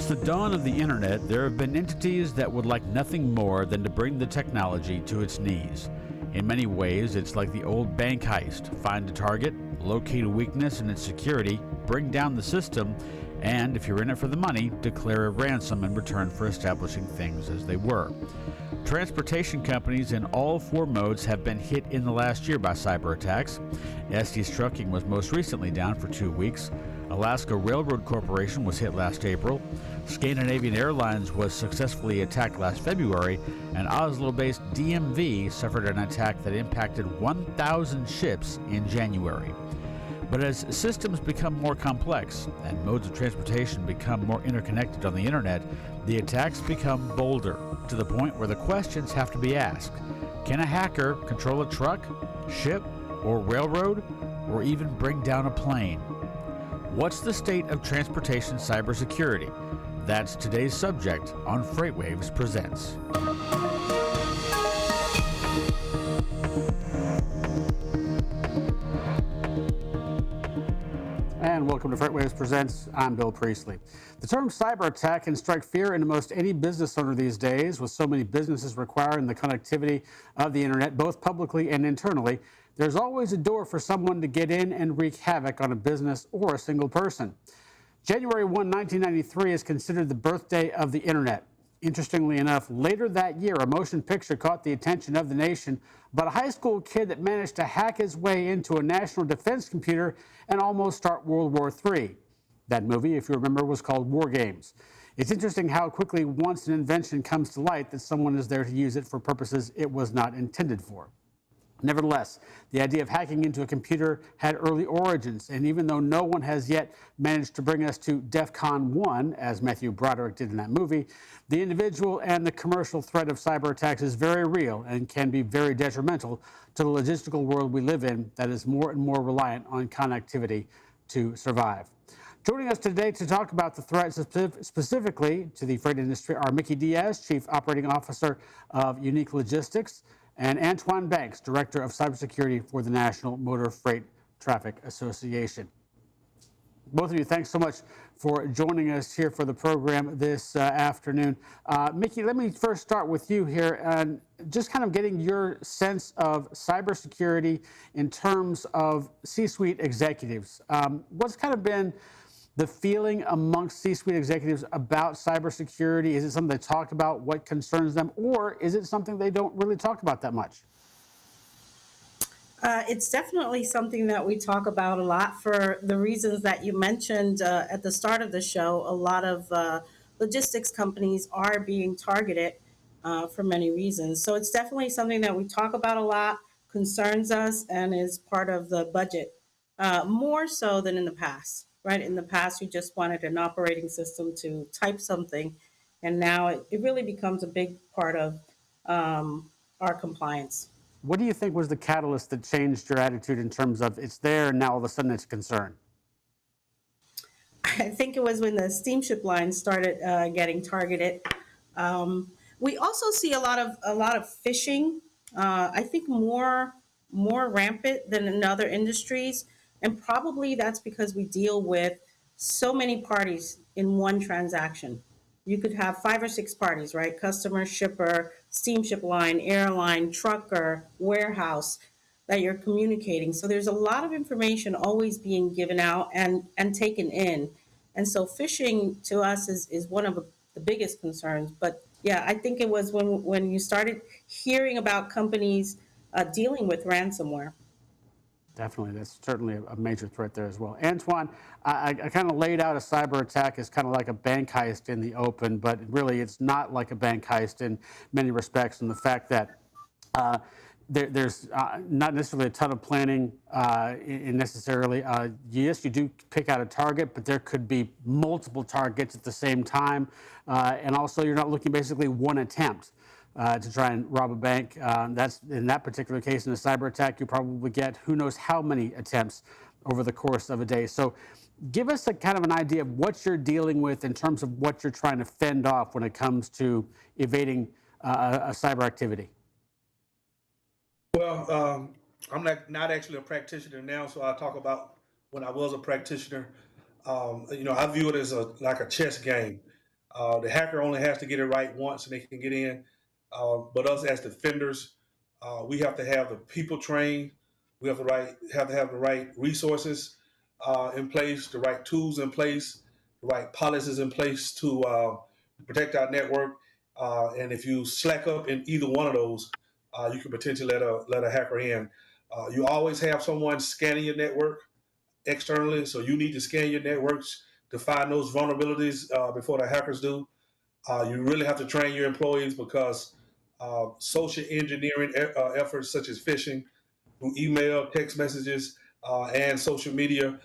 Since the dawn of the internet, there have been entities that would like nothing more than to bring the technology to its knees. In many ways, it's like the old bank heist: find a target, locate a weakness in its security, bring down the system, and if you're in it for the money, declare a ransom in return for establishing things as they were. Transportation companies in all four modes have been hit in the last year by cyber attacks. Estes Trucking was most recently down for 2 weeks. Alaska Railroad Corporation was hit last April. Scandinavian Airlines was successfully attacked last February, and Oslo-based DMV suffered an attack that impacted 1,000 ships in January. But as systems become more complex and modes of transportation become more interconnected on the internet, the attacks become bolder, to the point where the questions have to be asked. Can a hacker control a truck, ship, or railroad, or even bring down a plane? What's the state of transportation cybersecurity? That's today's subject on FreightWaves Presents. And welcome to FreightWaves Presents. I'm Bill Priestley. The term cyber attack can strike fear into most any business owner these days, with so many businesses requiring the connectivity of the internet, both publicly and internally. There's always a door for someone to get in and wreak havoc on a business or a single person. January 1, 1993 is considered the birthday of the internet. Interestingly enough, later that year, a motion picture caught the attention of the nation about a high school kid that managed to hack his way into a national defense computer and almost start World War III. That movie, if you remember, was called War Games. It's interesting how quickly, once an invention comes to light, that someone is there to use it for purposes it was not intended for. Nevertheless, the idea of hacking into a computer had early origins, and even though no one has yet managed to bring us to DEFCON 1, as Matthew Broderick did in that movie, the individual and the commercial threat of cyber attacks is very real and can be very detrimental to the logistical world we live in that is more and more reliant on connectivity to survive. Joining us today to talk about the threats specifically to the freight industry are Mickey Diaz, Chief Operating Officer of Unique Logistics, and Antwan, Director of Cybersecurity for the National Motor Freight Traffic Association. Both of you, thanks so much for joining us here for the program this afternoon. Mickey, let me first start with you here and just kind of getting your sense of cybersecurity in terms of C-suite executives. What's kind of been the feeling amongst C-suite executives about cybersecurity? Is it something they talk about, what concerns them, or is it something they don't really talk about that much? It's definitely something that we talk about a lot for the reasons that you mentioned at the start of the show. A lot of logistics companies are being targeted for many reasons. So it's definitely something that we talk about a lot, concerns us, and is part of the budget, more so than in the past, right? In the past, you just wanted an operating system to type something, and now it really becomes a big part of our compliance. What do you think was the catalyst that changed your attitude in terms of it's there and now all of a sudden it's a concern? I think it was when the steamship lines started getting targeted. We also see a lot of phishing. I think more rampant than in other industries, and probably that's because we deal with so many parties in one transaction. You could have 5 or 6 parties, right? Customer, shipper, steamship line, airline, trucker, warehouse that you're communicating. So there's a lot of information always being given out and taken in. And so phishing to us is one of the biggest concerns. But yeah, I think it was when you started hearing about companies dealing with ransomware. Definitely. That's certainly a major threat there as well. Antwan, I kind of laid out a cyber attack as kind of like a bank heist in the open, but really it's not like a bank heist in many respects, in the fact that there's not necessarily a ton of planning necessarily. Yes, you do pick out a target, but there could be multiple targets at the same time. And also you're not looking basically one attempt to try and rob a bank. That's in that particular case, in a cyber attack, you probably get who knows how many attempts over the course of a day. So give us a kind of an idea of what you're dealing with in terms of what you're trying to fend off when it comes to evading a cyber activity. Well, I'm not actually a practitioner now, so I'll talk about when I was a practitioner. I view it as like a chess game. The hacker only has to get it right once and they can get in. But us as defenders, we have to have the people trained. We have to have the right resources in place, the right tools in place, the right policies in place to protect our network. And if you slack up in either one of those, you can potentially let a hacker in. You always have someone scanning your network externally, so you need to scan your networks to find those vulnerabilities before the hackers do. You really have to train your employees because social engineering efforts such as phishing through email, text messages, and social media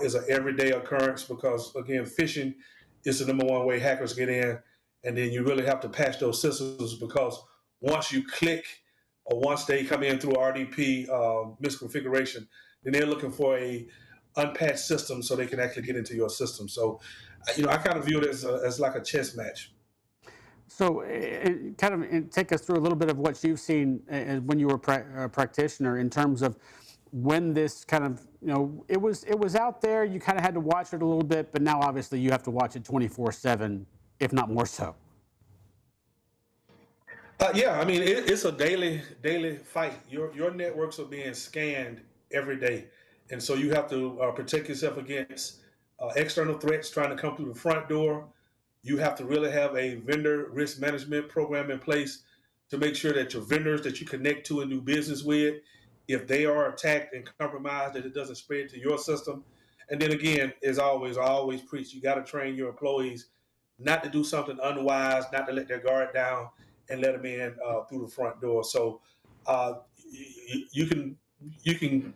is an everyday occurrence because, again, phishing is the number one way hackers get in. And then you really have to patch those systems because once you click or once they come in through RDP misconfiguration, then they're looking for a unpatched system so they can actually get into your system. So, I kind of view it as like a chess match. So, take us through a little bit of what you've seen when you were a practitioner in terms of when this kind of, it was out there. You kind of had to watch it a little bit, but now obviously you have to watch it 24/7, if not more so. Yeah, I mean it's a daily fight. Your networks are being scanned every day, and so you have to protect yourself against external threats trying to come through the front door. You have to really have a vendor risk management program in place to make sure that your vendors that you connect to and do business with, if they are attacked and compromised, that it doesn't spread to your system. And then again, as always, I always preach, you got to train your employees not to do something unwise, not to let their guard down and let them in through the front door. So you can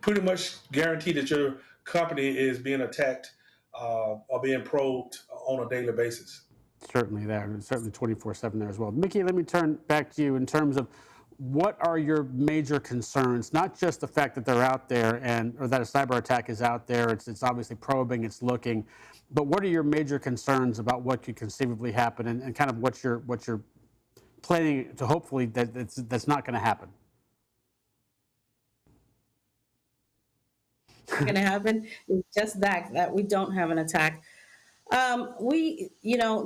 pretty much guarantee that your company is being attacked or being probed on a daily basis. Certainly there, and certainly 24/7 there as well. Mickey, let me turn back to you in terms of what are your major concerns? Not just the fact that they're out there or that a cyber attack is out there. It's obviously probing, it's looking, but what are your major concerns about what could conceivably happen, and kind of what you're planning to hopefully that's not going to happen? Going to happen is just that we don't have an attack.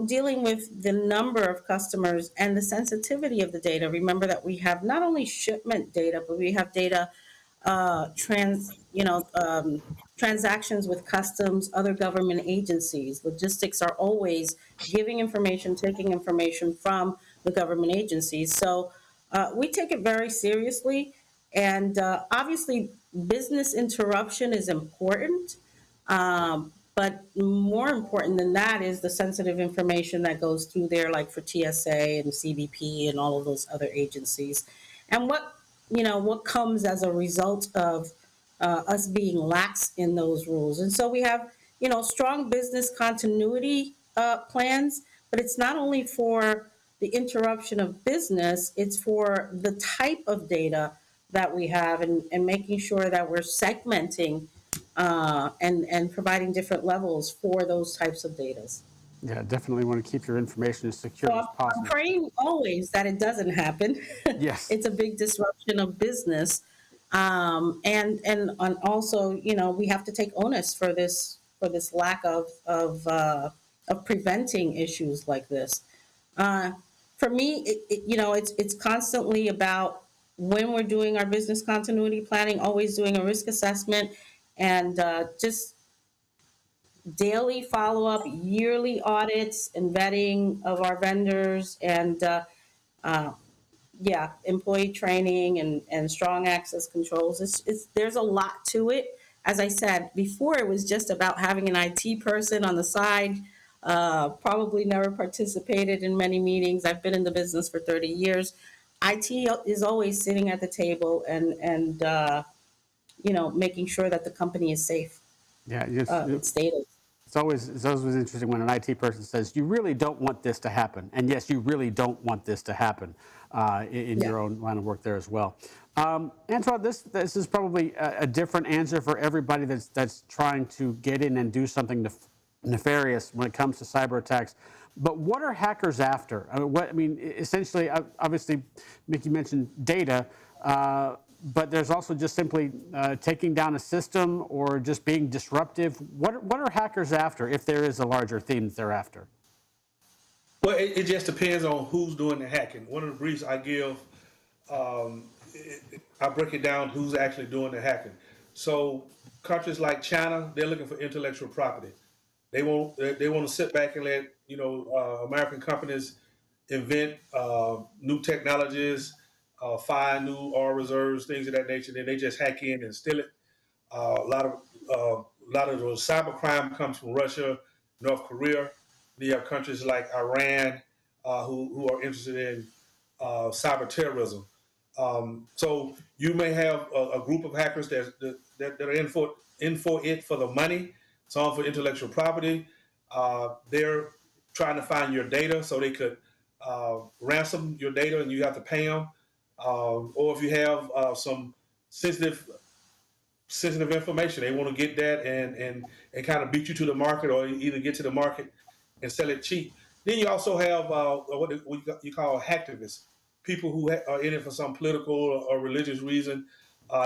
Dealing with the number of customers and the sensitivity of the data. Remember that we have not only shipment data, but we have data, transactions with customs, other government agencies. Logistics are always giving information, taking information from the government agencies. So we take it very seriously. And obviously, business interruption is important. But more important than that is the sensitive information that goes through there, like for TSA and CBP and all of those other agencies. And what comes as a result of us being lax in those rules. And so we have, strong business continuity plans, but it's not only for the interruption of business, it's for the type of data that we have and making sure that we're segmenting and providing different levels for those types of data. Yeah, definitely want to keep your information as secure So as possible. I'm praying always that it doesn't happen. Yes. It's a big disruption of business. And also, we have to take onus for this lack of preventing issues like this. For me, it's constantly about when we're doing our business continuity planning, always doing a risk assessment and just daily follow-up, yearly audits and vetting of our vendors and employee training and strong access controls. There's a lot to it. As I said before, it was just about having an IT person on the side. Probably never participated in many meetings. I've been in the business for 30 years. IT is always sitting at the table and making sure that the company is safe. Yeah, It's stated. It's always interesting when an IT person says, "You really don't want this to happen," and yes, you really don't want this to happen in your own line of work there as well. Antwan, this is probably a different answer for everybody that's trying to get in and do something nefarious when it comes to cyber attacks. But what are hackers after? Essentially, obviously, Mickey mentioned data. But there's also just simply taking down a system or just being disruptive. What are hackers after, if there is a larger theme that they're after? Well, it just depends on who's doing the hacking. One of the briefs I give, I break it down who's actually doing the hacking. So countries like China, they're looking for intellectual property. They want to sit back and let American companies invent new technologies, find new oil reserves, things of that nature. Then they just hack in and steal it. A lot of the cybercrime comes from Russia, North Korea. You have countries like Iran who are interested in cyber terrorism. So you may have a group of hackers that are in for it for the money, some for intellectual property. They're trying to find your data so they could ransom your data and you have to pay them. Or if you have some sensitive sensitive information. They want to get that and kind of beat you to the market, or either get to the market and sell it cheap. Then you also have what you call hacktivists, people who are in it for some political or religious reason.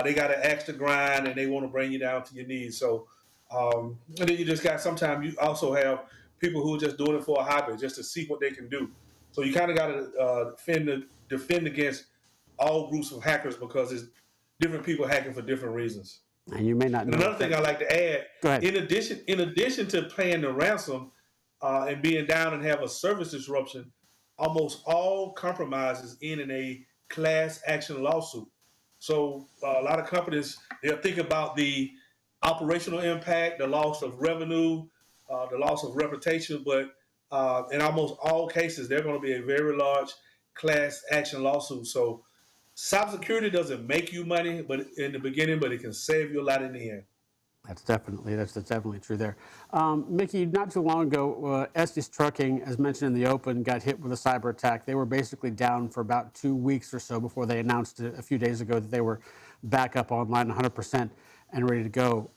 They got an axe to grind and they want to bring you down to your knees. So, and then you just got, sometimes you also have people who are just doing it for a hobby, just to see what they can do. So you kind of got to defend against all groups of hackers, because it's different people hacking for different reasons. And you may not And know. another thing I like to add, Go ahead. in addition to paying the ransom and being down and have a service disruption, almost all compromises end in a class action lawsuit. So a lot of companies, they'll think about the operational impact, the loss of revenue, the loss of reputation, but in almost all cases, they're going to be a very large class action lawsuit. So cybersecurity doesn't make you money, but in the beginning, but it can save you a lot in the end. That's definitely true there. Mickey, not too long ago, Estes Trucking, as mentioned in the open, got hit with a cyber attack. They were basically down for about 2 weeks or so before they announced a few days ago that they were back up online 100% and ready to go.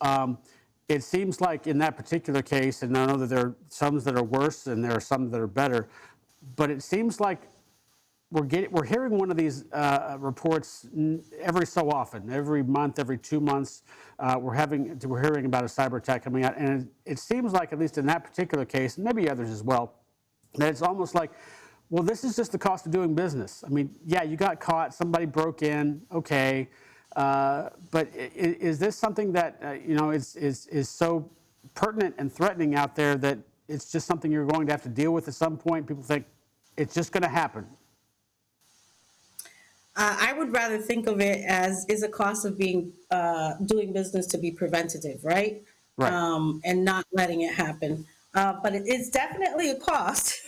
It seems like in that particular case, and I know that there are some that are worse and there are some that are better, but it seems like we're hearing one of these reports every so often, every month, every 2 months. We're hearing about a cyber attack coming out, and it seems like, at least in that particular case, and maybe others as well, that it's almost like, well, this is just the cost of doing business. I mean, yeah, you got caught, somebody broke in, okay, but is this something that is so pertinent and threatening out there that it's just something you're going to have to deal with at some point? People think it's just going to happen. I would rather think of it as is a cost of doing business to be preventative, right? Right. And not letting it happen. But it is definitely a cost.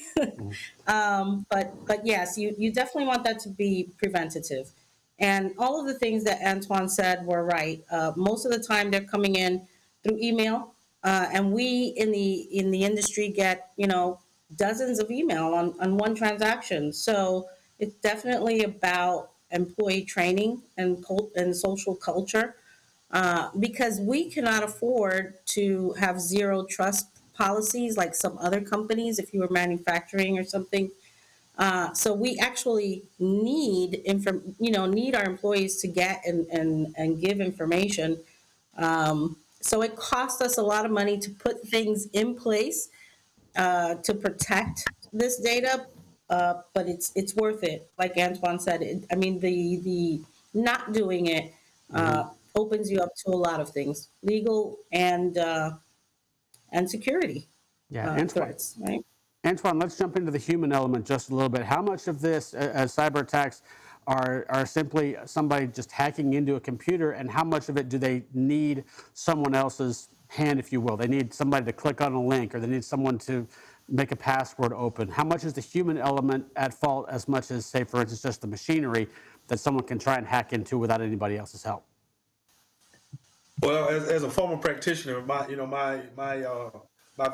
But yes, you definitely want that to be preventative. And all of the things that Antwan said were right. Most of the time they're coming in through email, and we in the industry get dozens of email on one transaction. So it's definitely about employee training and social culture, because we cannot afford to have zero trust policies like some other companies if you were manufacturing or something. So we actually need our employees to get and give information. So it costs us a lot of money to put things in place to protect this data, but it's worth it. Like Antwan said, the not doing it opens you up to a lot of things, legal and security threats, right? Antwan, let's jump into the human element just a little bit. How much of this, as cyber attacks, are simply somebody just hacking into a computer, and how much of it do they need someone else's hand, if you will? They need somebody to click on a link, or they need someone to make a password open. How much is the human element at fault, as much as, say, for instance, just the machinery that someone can try and hack into without anybody else's help? Well, as a former practitioner, my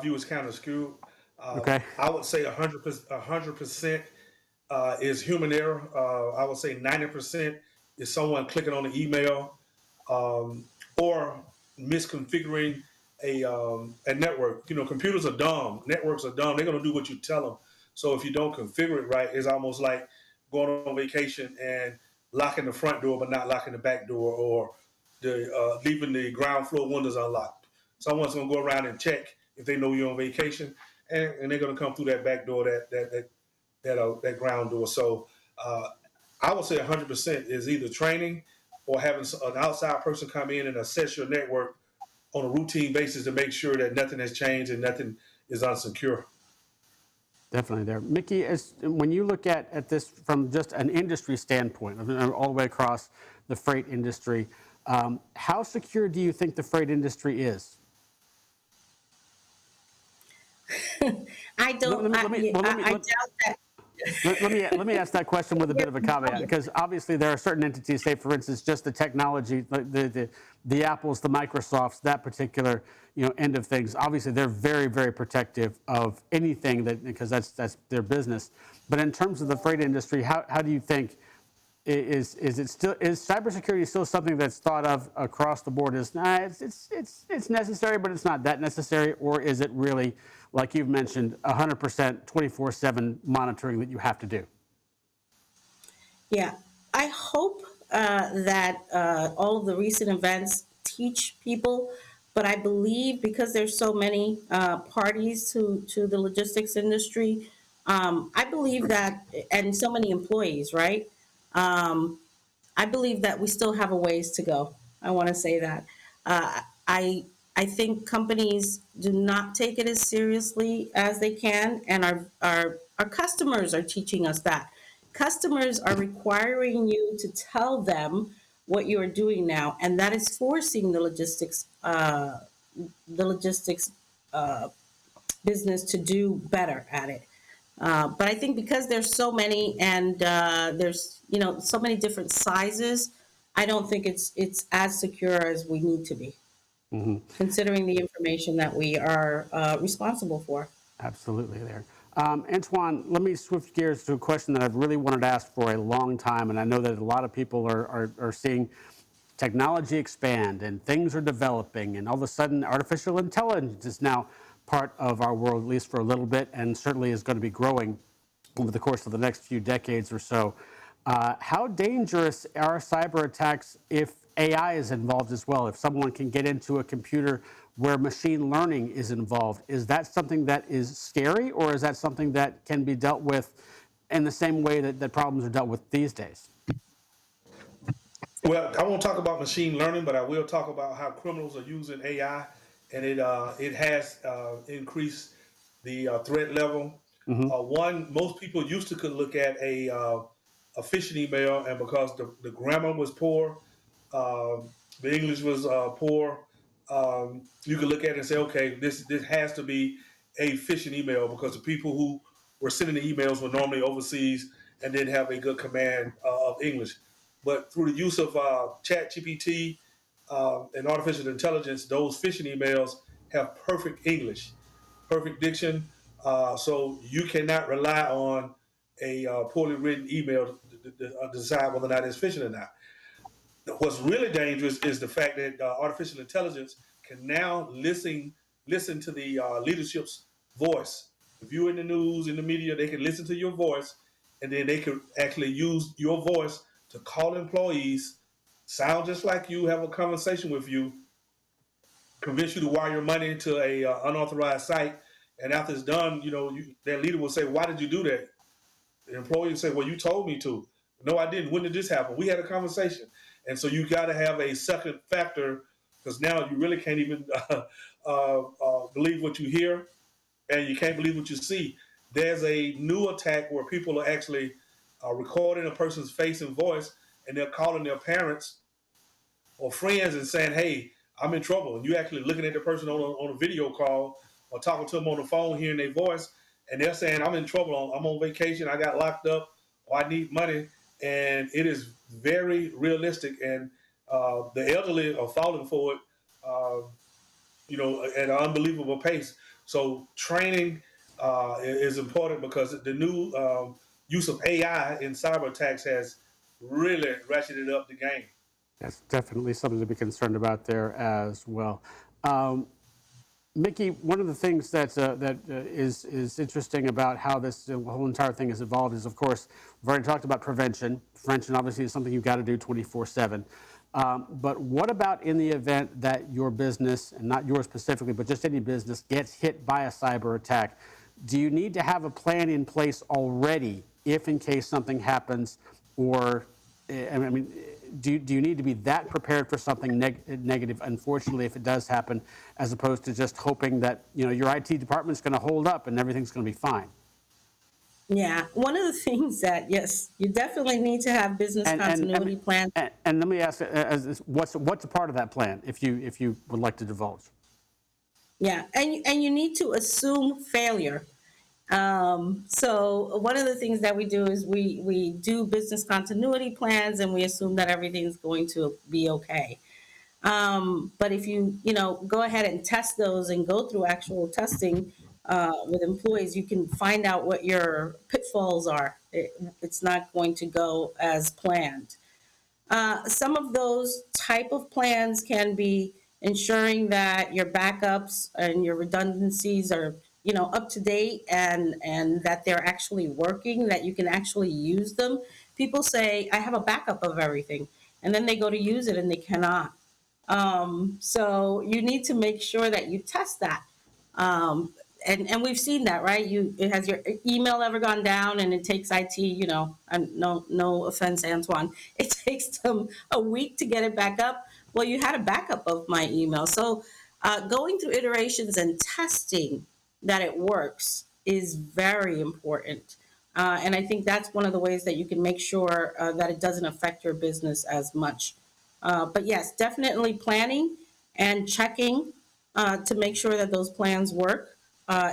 view is kind of skewed. Okay. I would say 100% is human error. I would say 90% is someone clicking on the email or misconfiguring a network. Computers are dumb. Networks are dumb. They're going to do what you tell them. So if you don't configure it right, it's almost like going on vacation and locking the front door but not locking the back door, or leaving the ground floor windows unlocked. Someone's going to go around and check if they know you're on vacation. and they're going to come through that back door, that ground door. So I would say 100% is either training or having an outside person come in and assess your network on a routine basis to make sure that nothing has changed and nothing is unsecure. Definitely there. Mickey, when you look at this from just an industry standpoint, all the way across the freight industry, how secure do you think the freight industry is? I don't. I doubt that. Let me ask that question with a bit of a caveat, because obviously there are certain entities, say for instance, just the technology, the Apples, the Microsofts, that particular end of things. Obviously, they're very, very protective of anything because that's their business. But in terms of the freight industry, how do you think is cybersecurity still something that's thought of across the board as it's necessary, but it's not that necessary, or is it really, like you've mentioned, 100% 24/7 monitoring that you have to do? Yeah, I hope that all of the recent events teach people, but I believe because there's so many parties to the logistics industry, I believe that, and so many employees, right? Um, I believe that we still have a ways to go. I want to say that. Uh, I I think companies do not take it as seriously as they can, and our customers are teaching us that. Customers are requiring you to tell them what you are doing now, and that is forcing the logistics uh, business to do better at it. But I think because there's so many and there's so many different sizes, I don't think it's as secure as we need to be, considering the information that we are responsible for. Absolutely there. Antwan, let me switch gears to a question that I've really wanted to ask for a long time, and I know that a lot of people are seeing technology expand and things are developing, and all of a sudden artificial intelligence is now part of our world, at least for a little bit, and certainly is going to be growing over the course of the next few decades or so. How dangerous are cyber attacks if AI is involved as well? If someone can get into a computer where machine learning is involved, is that something that is scary, or is that something that can be dealt with in the same way that problems are dealt with these days? Well, I won't talk about machine learning, but I will talk about how criminals are using AI, and it has increased the threat level. Most people used to could look at a phishing email, and because the grammar was poor, the English was poor, you could look at it and say, okay, this has to be a phishing email, because the people who were sending the emails were normally overseas and didn't have a good command of English. But through the use of Chat GPT and artificial intelligence, those phishing emails have perfect English, perfect diction. So you cannot rely on a poorly written email to decide whether or not it's phishing or not. What's really dangerous is the fact that artificial intelligence can now listen to the leadership's voice. If you're in the news, in the media, they can listen to your voice, and then they can actually use your voice to call employees, sound just like you, have a conversation with you, convince you to wire your money to a unauthorized site, and after it's done, their leader will say, "Why did you do that?" The employee will say, "Well, you told me to." "No, I didn't. When did this happen?" "We had a conversation." And so you got to have a second factor, because now you really can't even believe what you hear, and you can't believe what you see. There's a new attack where people are actually recording a person's face and voice, and they're calling their parents or friends and saying, "Hey, I'm in trouble." And you actually looking at the person on a video call or talking to them on the phone, hearing their voice, and they're saying, "I'm in trouble. I'm on vacation. I got locked up, or I need money." And it is very realistic, and the elderly are falling for it, at an unbelievable pace. So training is important, because the new use of AI in cyber attacks has really ratcheted up the game. That's definitely something to be concerned about there as well. Mickey, one of the things that is interesting about how this whole entire thing has evolved is, of course, we've already talked about prevention. Prevention obviously is something you've got to do 24/7. But what about in the event that your business, and not yours specifically, but just any business, gets hit by a cyber attack? do you need to have a plan in place already if in case something happens, or I mean, do you need to be that prepared for something negative, unfortunately, if it does happen, as opposed to just hoping that your IT department's going to hold up and everything's going to be fine? Yeah, one of the things that, yes, you definitely need to have business continuity plans. And let me ask, what's a part of that plan, if you would like to divulge? Yeah, and you need to assume failure. So one of the things that we do is we do business continuity plans, and we assume that everything's going to be okay. But if you go ahead and test those and go through actual testing with employees, you can find out what your pitfalls are. It's not going to go as planned. Some of those type of plans can be ensuring that your backups and your redundancies are up to date, and that they're actually working, that you can actually use them. People say, I have a backup of everything, and then they go to use it and they cannot. So you need to make sure that you test that. And we've seen that, right? Has your email ever gone down, and it takes IT, and no offense, Antwan, it takes them a week to get it back up. Well, you had a backup of my email. So going through iterations and testing that it works is very important. And I think that's one of the ways that you can make sure that it doesn't affect your business as much. But yes, definitely planning and checking to make sure that those plans work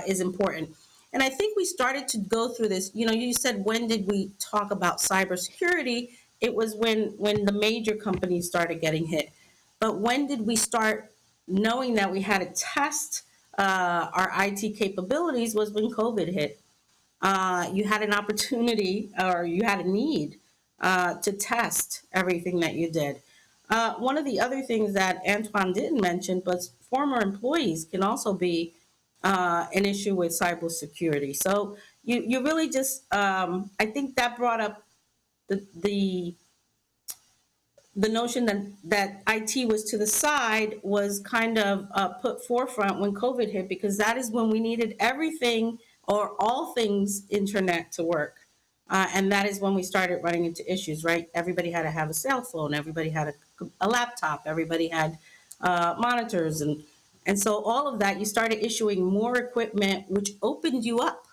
is important. And I think we started to go through this. You said, when did we talk about cybersecurity? It was when the major companies started getting hit. But when did we start knowing that we had to test our IT capabilities? Was when COVID hit. You had an opportunity, or you had a need to test everything that you did. One of the other things that Antwan didn't mention, but former employees can also be an issue with cybersecurity. So you really just, I think that brought up the notion that IT was to the side, was kind of put forefront when COVID hit, because that is when we needed everything, or all things internet, to work. And that is when we started running into issues, right? Everybody had to have a cell phone. Everybody had a laptop. Everybody had monitors. And so all of that, you started issuing more equipment, which opened you up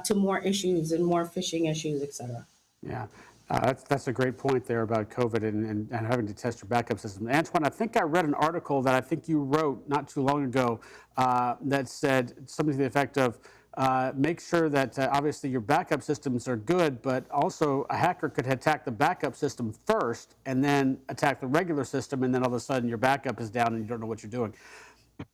to more issues and more phishing issues, et cetera. Yeah, that's a great point there about COVID and having to test your backup system. Antwan, I think I read an article that I think you wrote not too long ago that said something to the effect of, make sure that obviously your backup systems are good, but also a hacker could attack the backup system first and then attack the regular system, and then all of a sudden your backup is down and you don't know what you're doing.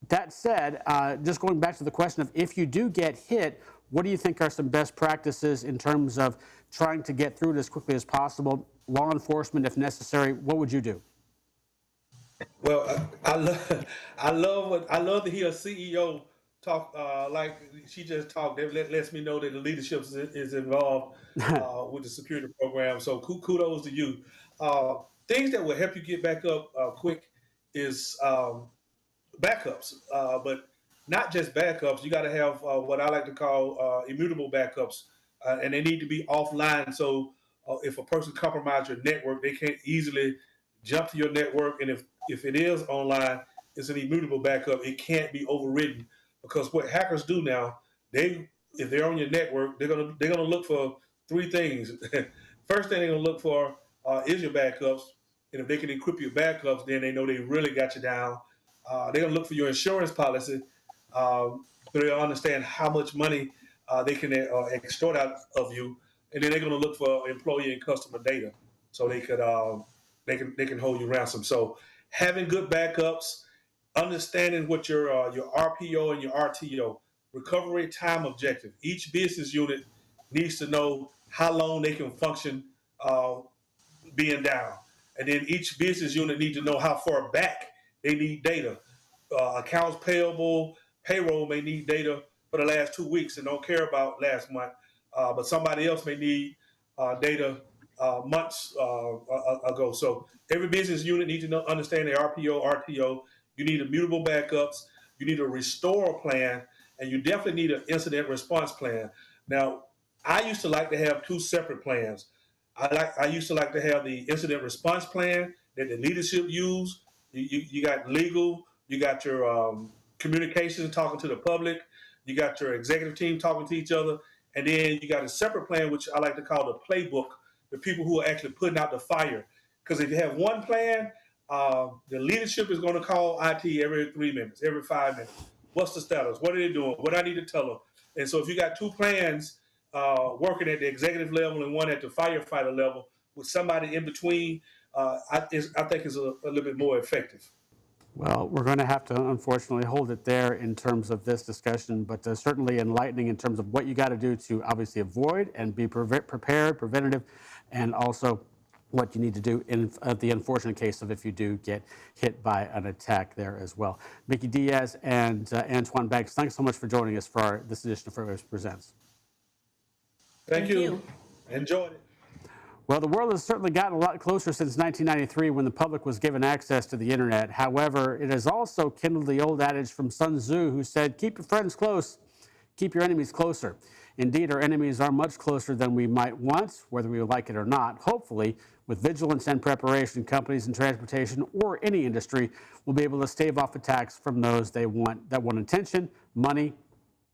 That said, just going back to the question of, if you do get hit, what do you think are some best practices in terms of trying to get through it as quickly as possible? Law enforcement, if necessary, what would you do? Well, I love to hear a CEO talk like she just talked. That lets me know that the leadership is involved with the security program. So kudos to you. Things that will help you get back up quick is backups, but not just backups. You got to have what I like to call immutable backups, and they need to be offline. So if a person compromises your network, they can't easily jump to your network. And if it is online, it's an immutable backup. It can't be overridden, because what hackers do now, if they're on your network, they're gonna look for three things. First thing they're gonna look for is your backups, and if they can encrypt your backups, then they know they really got you down. They're gonna look for your insurance policy, so they'll understand how much money they can extort out of you, and then they're gonna look for employee and customer data, so they can hold you ransom. So having good backups, understanding what your RPO and your RTO, recovery time objective. Each business unit needs to know how long they can function uh, being down. And then each business unit needs to know how far back they need data. Accounts payable, payroll may need data for the last 2 weeks and don't care about last month, but somebody else may need data months ago. So every business unit needs to understand their RPO, RTO. You need immutable backups. You need a restore plan, and you definitely need an incident response plan. Now, I used to like to have two separate plans. I used to like to have the incident response plan that the leadership use. You got legal, you got your communications talking to the public, you got your executive team talking to each other, and then you got a separate plan, which I like to call the playbook, the people who are actually putting out the fire. Because if you have one plan, the leadership is going to call IT every 3 minutes, every 5 minutes. What's the status? What are they doing? What do I need to tell them? And so if you got two plans working at the executive level and one at the firefighter level with somebody in between, I think is a little bit more effective. Well, we're going to have to, unfortunately, hold it there in terms of this discussion, but certainly enlightening in terms of what you got to do to obviously avoid and be prepared, preventative, and also what you need to do in the unfortunate case of if you do get hit by an attack there as well. Mickey Diaz and Antwan Banks, thanks so much for joining us for this edition of FreightWaves Presents. Thank you. Enjoyed it. Well, the world has certainly gotten a lot closer since 1993 when the public was given access to the internet. However, it has also kindled the old adage from Sun Tzu who said, keep your friends close, keep your enemies closer. Indeed, our enemies are much closer than we might want, whether we like it or not. Hopefully, with vigilance and preparation, companies in transportation or any industry will be able to stave off attacks from those that want attention, money,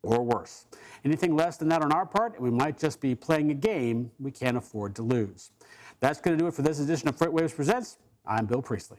or worse. Anything less than that on our part, and we might just be playing a game we can't afford to lose. That's going to do it for this edition of FreightWaves Presents. I'm Bill Priestley.